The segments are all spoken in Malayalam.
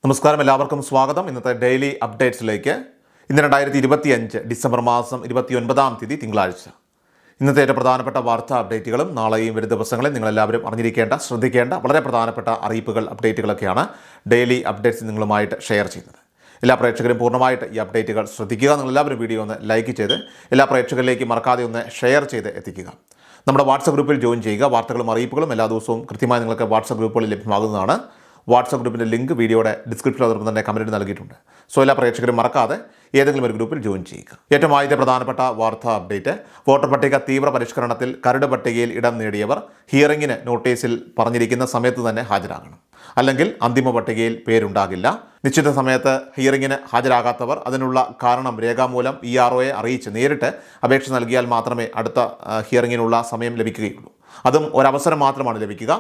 നമസ്കാരം, എല്ലാവർക്കും സ്വാഗതം. ഇന്നത്തെ ഡെയിലി അപ്ഡേറ്റ്സിലേക്ക്. ഇന്ന് 2025 ഡിസംബർ മാസം 29-ാം തീയതി തിങ്കളാഴ്ച. ഇന്നത്തെ ഏറ്റവും പ്രധാനപ്പെട്ട വാർത്താ അപ്ഡേറ്റുകളും നാളെയും വരും ദിവസങ്ങളിൽ നിങ്ങളെല്ലാവരും അറിഞ്ഞിരിക്കേണ്ട, ശ്രദ്ധിക്കേണ്ട വളരെ പ്രധാനപ്പെട്ട അറിയിപ്പുകൾ, അപ്ഡേറ്റുകളൊക്കെയാണ് ഡെയിലി അപ്ഡേറ്റ്സ് നിങ്ങളുമായിട്ട് ഷെയർ ചെയ്യുന്നത്. എല്ലാ പ്രേക്ഷകരും പൂർണ്ണമായിട്ട് ഈ അപ്ഡേറ്റുകൾ ശ്രദ്ധിക്കുക. നിങ്ങളെല്ലാവരും വീഡിയോ ഒന്ന് ലൈക്ക് ചെയ്ത് എല്ലാ പ്രേക്ഷകരിലേക്ക് മറക്കാതെ ഒന്ന് ഷെയർ ചെയ്ത് എത്തിക്കുക. നമ്മുടെ വാട്സപ്പ് ഗ്രൂപ്പിൽ ജോയിൻ ചെയ്യുക. വാർത്തകളും അറിയിപ്പുകളും എല്ലാ ദിവസവും കൃത്യമായി നിങ്ങൾക്ക് വാട്സപ്പ് ഗ്രൂപ്പുകളിൽ ലഭ്യമാകുന്നതാണ്. വാട്സപ്പ് ഗ്രൂപ്പിൻ്റെ ലിങ്ക് വീഡിയോയുടെ ഡിസ്ക്രിപ്ഷനിൽ അതോടൊപ്പം തന്നെ കമൻറ്റ് നൽകിയിട്ടുണ്ട്. സോ എല്ലാ പ്രേക്ഷകരും മറക്കാതെ ഏതെങ്കിലും ഒരു ഗ്രൂപ്പിൽ ജോയിൻ ചെയ്യുക. ഏറ്റവും ആദ്യത്തെ പ്രധാനപ്പെട്ട വാർത്താ അപ്ഡേറ്റ്, വോട്ടർ പട്ടിക തീവ്ര പരിഷ്കരണത്തിൽ കരട് പട്ടികയിൽ ഇടം നേടിയവർ ഹിയറിംഗിന് നോട്ടീസിൽ പറഞ്ഞിരിക്കുന്ന സമയത്ത് തന്നെ ഹാജരാകണം, അല്ലെങ്കിൽ അന്തിമ പട്ടികയിൽ പേരുണ്ടാകില്ല. നിശ്ചിത സമയത്ത് ഹിയറിംഗിന് ഹാജരാകാത്തവർ അതിനുള്ള കാരണം രേഖാമൂലം EROയെ അറിയിച്ച് നേരിട്ട് അപേക്ഷ നൽകിയാൽ മാത്രമേ അടുത്ത ഹിയറിംഗിനുള്ള സമയം ലഭിക്കുകയുള്ളൂ. അതും ഒരവസരം മാത്രമാണ് ലഭിക്കുക.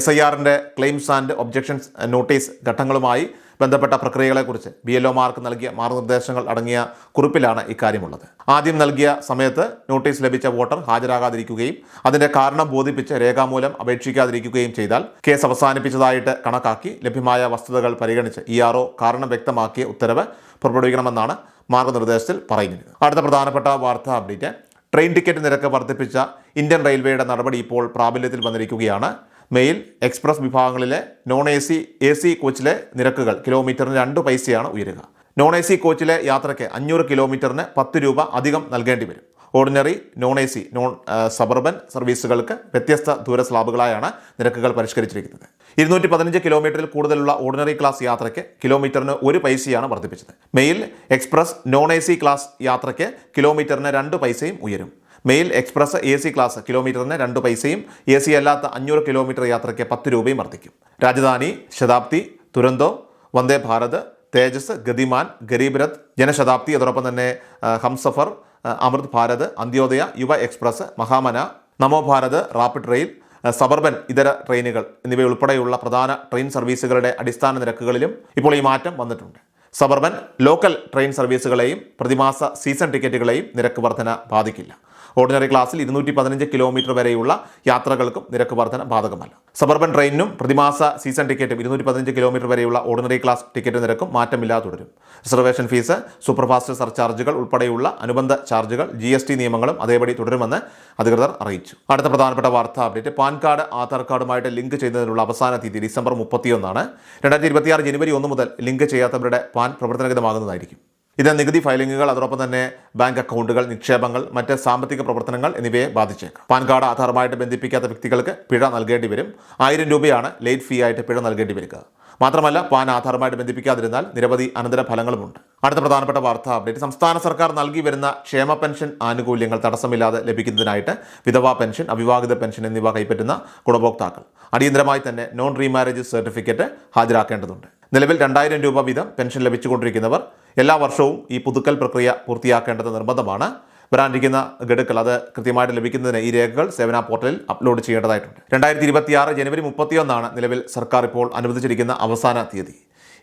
SIRൻ്റെ ക്ലെയിംസ് ആൻഡ് ഒബ്ജക്ഷൻസ് നോട്ടീസ് ഘട്ടങ്ങളുമായി ബന്ധപ്പെട്ട പ്രക്രിയകളെക്കുറിച്ച് BLOമാർക്ക് നൽകിയ മാർഗ്ഗനിർദ്ദേശങ്ങൾ അടങ്ങിയ കുറിപ്പിലാണ് ഇക്കാര്യമുള്ളത്. ആദ്യം നൽകിയ സമയത്ത് നോട്ടീസ് ലഭിച്ച വോട്ടർ ഹാജരാകാതിരിക്കുകയും അതിൻ്റെ കാരണം ബോധിപ്പിച്ച് രേഖാമൂലം അപേക്ഷിക്കാതിരിക്കുകയും ചെയ്താൽ കേസ് അവസാനിപ്പിച്ചതായിട്ട് കണക്കാക്കി ലഭ്യമായ വസ്തുതകൾ പരിഗണിച്ച് ERO കാരണം വ്യക്തമാക്കിയ ഉത്തരവ് പുറപ്പെടുവിക്കണമെന്നാണ് മാർഗ്ഗനിർദ്ദേശത്തിൽ പറയുന്നത്. അടുത്ത പ്രധാനപ്പെട്ട വാർത്താ അപ്ഡേറ്റ്, ട്രെയിൻ ടിക്കറ്റ് നിരക്ക് വർദ്ധിപ്പിച്ച ഇന്ത്യൻ റെയിൽവേയുടെ നടപടി ഇപ്പോൾ പ്രാബല്യത്തിൽ വന്നിരിക്കുകയാണ്. മെയിൽ, എക്സ്പ്രസ് വിഭാഗങ്ങളിലെ നോൺ AC കോച്ചിലെ നിരക്കുകൾ കിലോമീറ്ററിന് 2 പൈസയാണ് ഉയരുക. നോൺ AC കോച്ചിലെ യാത്രയ്ക്ക് 500 കിലോമീറ്ററിന് 10 രൂപ അധികം നൽകേണ്ടി വരും. ഓർഡിനറി, നോൺ AC, സബർബൻ സർവീസുകൾക്ക് വ്യത്യസ്ത ദൂര സ്ലാബുകളായാണ് നിരക്കുകൾ പരിഷ്കരിച്ചിരിക്കുന്നത്. 215 കിലോമീറ്ററിൽ കൂടുതലുള്ള ഓർഡിനറി ക്ലാസ് യാത്രയ്ക്ക് കിലോമീറ്ററിന് 1 പൈസയാണ് വർദ്ധിപ്പിച്ചത്. Mail, express, non AC class യാത്രയ്ക്ക് കിലോമീറ്ററിന് 2 പൈസയും ഉയരും. മെയിൽ, എക്സ്പ്രസ്, AC ക്ലാസ് കിലോമീറ്ററിന് 2 പൈസയും AC അല്ലാത്ത 500 കിലോമീറ്റർ യാത്രയ്ക്ക് 10 രൂപയും വർദ്ധിക്കും. രാജധാനി, ശതാബ്ദി, തുരന്തോ, വന്ദേ ഭാരത്, തേജസ്, ഗതിമാൻ, ഗരീബ് രഥ്, ജനശതാബ്ദി, അതോടൊപ്പം തന്നെ ഹംസഫർ, അമൃത് ഭാരത്, അന്ത്യോദയ, യുവ എക്സ്പ്രസ്, മഹാമന, നമോ ഭാരത്, റാപ്പിഡ് റെയിൽ, സബർബൻ ഇതര ട്രെയിനുകൾ എന്നിവയുൾപ്പെടെയുള്ള പ്രധാന ട്രെയിൻ സർവീസുകളുടെ അടിസ്ഥാന നിരക്കുകളിലും ഇപ്പോൾ ഈ മാറ്റം വന്നിട്ടുണ്ട്. സബർബൻ ലോക്കൽ ട്രെയിൻ സർവീസുകളെയും പ്രതിമാസ സീസൺ ടിക്കറ്റുകളെയും നിരക്ക് വർധന ബാധിക്കില്ല. ഓർഡിനറി ക്ലാസ്സിൽ 215 കിലോമീറ്റർ വരെയുള്ള യാത്രകൾക്കും നിരക്ക് വർധന ബാധകമല്ല. സബർബൻ ട്രെയിനിനും പ്രതിമാസ സീസൺ ടിക്കറ്റും 215 കിലോമീറ്റർ വരെയുള്ള ഓർഡിനറി ക്ലാസ് ടിക്കറ്റ് നിരക്കും മാറ്റമില്ലാതെ തുടരും. റിസർവേഷൻ ഫീസ്, സൂപ്പർഫാസ്റ്റ് സർചാർജുകൾ ഉൾപ്പെടെയുള്ള അനുബന്ധ ചാർജുകൾ, GST നിയമങ്ങളും അതേപടി തുടരുമെന്ന് അധികൃതർ അറിയിച്ചു. അടുത്ത പ്രധാനപ്പെട്ട വാർത്താ അപ്ഡേറ്റ്, പാൻ കാർഡ് ആധാർ കാർഡുമായിട്ട് ലിങ്ക് ചെയ്യുന്നതിനുള്ള അവസാന തീയതി ഡിസംബർ 31 2026 ജനുവരി 1 മുതൽ ലിങ്ക് ചെയ്യാത്തവരുടെ പാൻ പ്രവർത്തനരഹിതമാകുന്നതായിരിക്കും. ഇത് നികുതി ഫയലിങ്ങുകൾ, അതോടൊപ്പം തന്നെ ബാങ്ക് അക്കൗണ്ടുകൾ, നിക്ഷേപങ്ങൾ, മറ്റ് സാമ്പത്തിക പ്രവർത്തനങ്ങൾ എന്നിവയെ ബാധിച്ചേക്കാം. പാൻ കാർഡ് ആധാറുമായിട്ട് ബന്ധിപ്പിക്കാത്ത വ്യക്തികൾക്ക് പിഴ നൽകേണ്ടി വരും. 1000 രൂപയാണ് ലേറ്റ് ഫീ ആയിട്ട് പിഴ നൽകേണ്ടി വരിക. മാത്രമല്ല, പാൻ ആധാറുമായിട്ട് ബന്ധിപ്പിക്കാതിരുന്നാൽ നിരവധി അനന്തര ഫലങ്ങളുമുണ്ട്. അടുത്ത പ്രധാനപ്പെട്ട വാർത്താ അപ്ഡേറ്റ്, സംസ്ഥാന സർക്കാർ നൽകി വരുന്ന ക്ഷേമ പെൻഷൻ ആനുകൂല്യങ്ങൾ തടസ്സമില്ലാതെ ലഭിക്കുന്നതിനായിട്ട് വിധവാ പെൻഷൻ, അവിവാഹിത പെൻഷൻ എന്നിവ കൈപ്പറ്റുന്ന ഗുണഭോക്താക്കൾ അടിയന്തരമായി തന്നെ നോൺ റീമാരേജ് സർട്ടിഫിക്കറ്റ് ഹാജരാക്കേണ്ടതുണ്ട്. നിലവിൽ 2000 രൂപ വീതം പെൻഷൻ ലഭിച്ചുകൊണ്ടിരിക്കുന്നവർ എല്ലാ വർഷവും ഈ പുതുക്കൽ പ്രക്രിയ പൂർത്തിയാക്കേണ്ടത് നിർബന്ധമാണ്. വരാനിരിക്കുന്ന ഗഡുക്കൾ അത് കൃത്യമായിട്ട് ലഭിക്കുന്നതിന് ഈ രേഖകൾ സേവന പോർട്ടലിൽ അപ്ലോഡ് ചെയ്യേണ്ടതായിട്ടുണ്ട്. 2026 ജനുവരി 31 നിലവിൽ സർക്കാർ ഇപ്പോൾ അനുവദിച്ചിരിക്കുന്ന അവസാന തീയതി.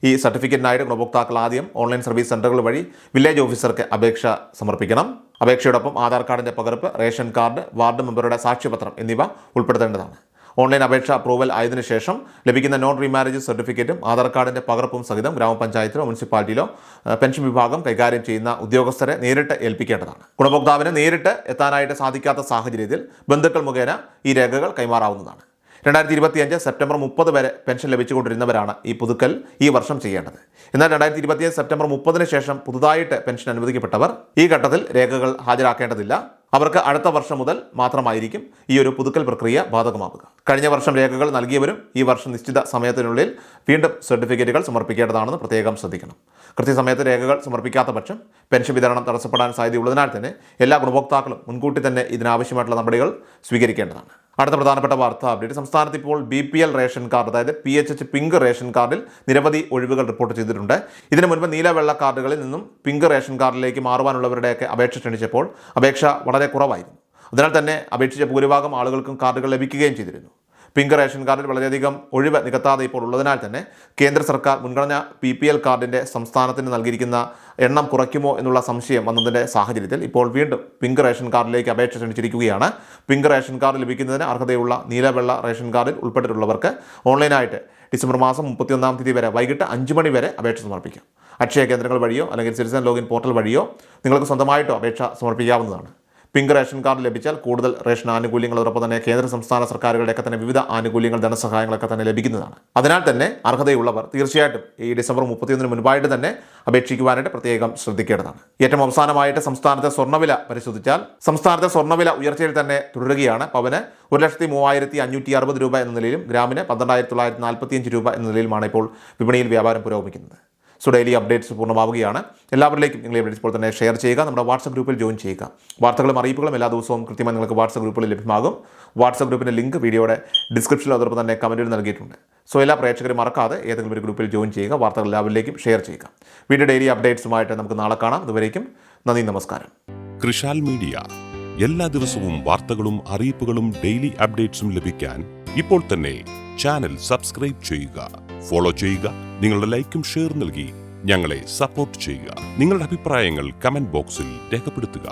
ഈ സർട്ടിഫിക്കറ്റിനായിട്ട് ഗുണഭോക്താക്കൾ ആദ്യം ഓൺലൈൻ സർവീസ് സെൻ്ററുകൾ വഴി വില്ലേജ് ഓഫീസർക്ക് അപേക്ഷ സമർപ്പിക്കണം. അപേക്ഷയോടൊപ്പം ആധാർ കാർഡിൻ്റെ പകർപ്പ്, റേഷൻ കാർഡ്, വാർഡ് മെമ്പറുടെ സാക്ഷ്യപത്രം എന്നിവ ഉൾപ്പെടുത്തേണ്ടതാണ്. ഓൺലൈൻ അപേക്ഷ അപ്രൂവൽ ആയതിനു ശേഷം ലഭിക്കുന്ന നോൺ റീമാരേജ് സർട്ടിഫിക്കറ്റും ആധാർ കാർഡിൻ്റെ പകർപ്പും സഹിതം ഗ്രാമപഞ്ചായത്തിലോ മുനിസിപ്പാലിറ്റിയിലോ പെൻഷൻ വിഭാഗം കൈകാര്യം ചെയ്യുന്ന ഉദ്യോഗസ്ഥരെ നേരിട്ട് ഏൽപ്പിക്കേണ്ടതാണ്. ഗുണഭോക്താവിന് നേരിട്ട് എത്താനായിട്ട് സാധിക്കാത്ത സാഹചര്യത്തിൽ ബന്ധുക്കൾ മുഖേന ഈ രേഖകൾ കൈമാറാവുന്നതാണ്. 2025 സെപ്റ്റംബർ 30 വരെ പെൻഷൻ ലഭിച്ചുകൊണ്ടിരുന്നവരാണ് ഈ പുതുക്കൽ ഈ വർഷം ചെയ്യേണ്ടത്. എന്നാൽ 2025 സെപ്റ്റംബർ 30 ശേഷം പുതുതായിട്ട് പെൻഷൻ അനുവദിക്കപ്പെട്ടവർ ഈ ഘട്ടത്തിൽ രേഖകൾ ഹാജരാക്കേണ്ടതില്ല. അവർക്ക് അടുത്ത വർഷം മുതൽ മാത്രമായിരിക്കും ഈ ഒരു പുതുക്കൽ പ്രക്രിയ ബാധകമാവുക. കഴിഞ്ഞ വർഷം രേഖകൾ നൽകിയവരും ഈ വർഷം നിശ്ചിത സമയത്തിനുള്ളിൽ വീണ്ടും സർട്ടിഫിക്കറ്റുകൾ സമർപ്പിക്കേണ്ടതാണെന്ന് പ്രത്യേകം ശ്രദ്ധിക്കണം. കൃത്യസമയത്ത് രേഖകൾ സമർപ്പിക്കാത്ത പക്ഷം പെൻഷൻ വിതരണം തടസ്സപ്പെടാൻ സാധ്യതയുള്ളതിനാൽ തന്നെ എല്ലാ ഗുണഭോക്താക്കളും മുൻകൂട്ടി തന്നെ ഇതിനാവശ്യമായിട്ടുള്ള നടപടികൾ സ്വീകരിക്കേണ്ടതാണ്. അടുത്ത പ്രധാനപ്പെട്ട വാർത്താ അപ്ഡേറ്റ്, സംസ്ഥാനത്ത് ഇപ്പോൾ BPL റേഷൻ കാർഡ്, അതായത് PHH പിങ്ക് റേഷൻ കാർഡിൽ നിരവധി ഒഴിവുകൾ റിപ്പോർട്ട് ചെയ്തിട്ടുണ്ട്. ഇതിനു മുൻപ് നീല വെള്ള കാർഡുകളിൽ നിന്നും പിങ്ക് റേഷൻ കാർഡിലേക്ക് മാറുവാനുള്ളവരുടെയൊക്കെ അപേക്ഷ ക്ഷണിച്ചപ്പോൾ അപേക്ഷ വളരെ കുറവായിരുന്നു. അതിനാൽ തന്നെ അപേക്ഷിച്ച ഭൂരിഭാഗം ആളുകൾക്കും കാർഡുകൾ ലഭിക്കുകയും ചെയ്തിരുന്നു. പിങ്ക് റേഷൻ കാർഡിൽ വളരെയധികം ഒഴിവ് നികത്താതെ ഇപ്പോൾ ഉള്ളതിനാൽ തന്നെ കേന്ദ്ര സർക്കാർ മുൻഗണന BPL കാർഡിൻ്റെ സംസ്ഥാനത്തിന് നൽകിയിരിക്കുന്ന എണ്ണം കുറയ്ക്കുമോ എന്നുള്ള സംശയം വന്നതിൻ്റെ സാഹചര്യത്തിൽ ഇപ്പോൾ വീണ്ടും പിങ്ക് റേഷൻ കാർഡിലേക്ക് അപേക്ഷ ക്ഷണിച്ചിരിക്കുകയാണ്. പിങ്ക് റേഷൻ കാർഡ് ലഭിക്കുന്നതിന് അർഹതയുള്ള നീല വെള്ള റേഷൻ കാർഡിൽ ഉൾപ്പെട്ടിട്ടുള്ളവർക്ക് ഓൺലൈനായിട്ട് ഡിസംബർ മാസം 31 തീയതി വരെ വൈകിട്ട് 5 മണി വരെ അപേക്ഷ സമർപ്പിക്കാം. അക്ഷയ കേന്ദ്രങ്ങൾ വഴിയോ അല്ലെങ്കിൽ സിറ്റിസൺ ലോഗിൻ പോർട്ടൽ വഴിയോ നിങ്ങൾക്ക് സ്വന്തമായിട്ടോ അപേക്ഷ സമർപ്പിക്കാവുന്നതാണ്. പിങ്ക് റേഷൻ കാർഡ് ലഭിച്ചാൽ കൂടുതൽ റേഷൻ ആനുകൂല്യങ്ങളോടൊപ്പം തന്നെ കേന്ദ്ര സംസ്ഥാന സർക്കാരുകളുടെയൊക്കെ തന്നെ വിവിധ ആനുകൂല്യങ്ങൾ, ധനസഹായങ്ങളൊക്കെ തന്നെ ലഭിക്കുന്നതാണ്. അതിനാൽ തന്നെ അർഹതയുള്ളവർ തീർച്ചയായിട്ടും ഈ ഡിസംബർ 31 മുൻപായിട്ട് തന്നെ അപേക്ഷിക്കുവാനായിട്ട് പ്രത്യേകം ശ്രദ്ധിക്കേണ്ടതാണ്. ഏറ്റവും അവസാനമായിട്ട് സംസ്ഥാനത്തെ സ്വർണ്ണവില പരിശോധിച്ചാൽ സംസ്ഥാനത്തെ സ്വർണ്ണവില ഉയർച്ചയിൽ തന്നെ തുടരുകയാണ്. പവന് 1,03,560 രൂപ എന്ന നിലയിലും ഗ്രാമിന് 12,945 രൂപ എന്ന നിലയിലുമാണ് ഇപ്പോൾ വിപണിയിൽ വ്യാപാരം പുരോഗമിക്കുന്നത്. സോ ഡെയിലി അപ്ഡേറ്റ്സ് പൂർണ്ണമാവുകയാണ്. എല്ലാവരിലേക്കും നിങ്ങൾ ഈ അപ്ഡേറ്റ്സ് ഇപ്പോൾ തന്നെ ഷെയർ ചെയ്യുക. നമ്മുടെ വാട്സ്ആപ്പ് ഗ്രൂപ്പിൽ ജോയിൻ ചെയ്യുക. വാർത്തകളും അറിയിപ്പുകളും എല്ലാ ദിവസവും കൃത്യമായി നിങ്ങൾക്ക് വാട്സ്ആപ്പ് ഗ്രൂപ്പിൽ ലഭ്യമാകും. വാട്സ്ആപ്പ് ഗ്രൂപ്പിൻ്റെ ലിങ്ക് വീഡിയോയുടെ ഡിസ്ക്രിപ്ഷനിൽ അതോടൊപ്പം തന്നെ കമൻറ്റിൽ നൽകിയിട്ടുണ്ട്. സോ എല്ലാ പ്രേക്ഷകരും മറക്കാതെ ഏതെങ്കിലും ഒരു ഗ്രൂപ്പിൽ ജോയിൻ ചെയ്യുക. വാർത്തകൾ എല്ലാവരിലേക്കും ഷെയർ ചെയ്യുക. വീഡിയോ ഡെയിലി അപ്ഡേറ്റ്സുമായിട്ട് നമുക്ക് നാളെ കാണാം. അതുവരേക്കും നന്ദി, നമസ്കാരം. കൃഷാൽ മീഡിയ എല്ലാ ദിവസവും വാർത്തകളും അറിയിപ്പുകളും ഡെയിലി അപ്ഡേറ്റ്സും ലഭിക്കാൻ ഇപ്പോൾ തന്നെ ചാനൽ സബ്സ്ക്രൈബ് ചെയ്യുക, ഫോളോ ചെയ്യുക. നിങ്ങളുടെ ലൈക്കും ഷെയർ നൽകി ഞങ്ങളെ സപ്പോർട്ട് ചെയ്യുക. നിങ്ങളുടെ അഭിപ്രായങ്ങൾ കമന്റ് ബോക്സിൽ രേഖപ്പെടുത്തുക.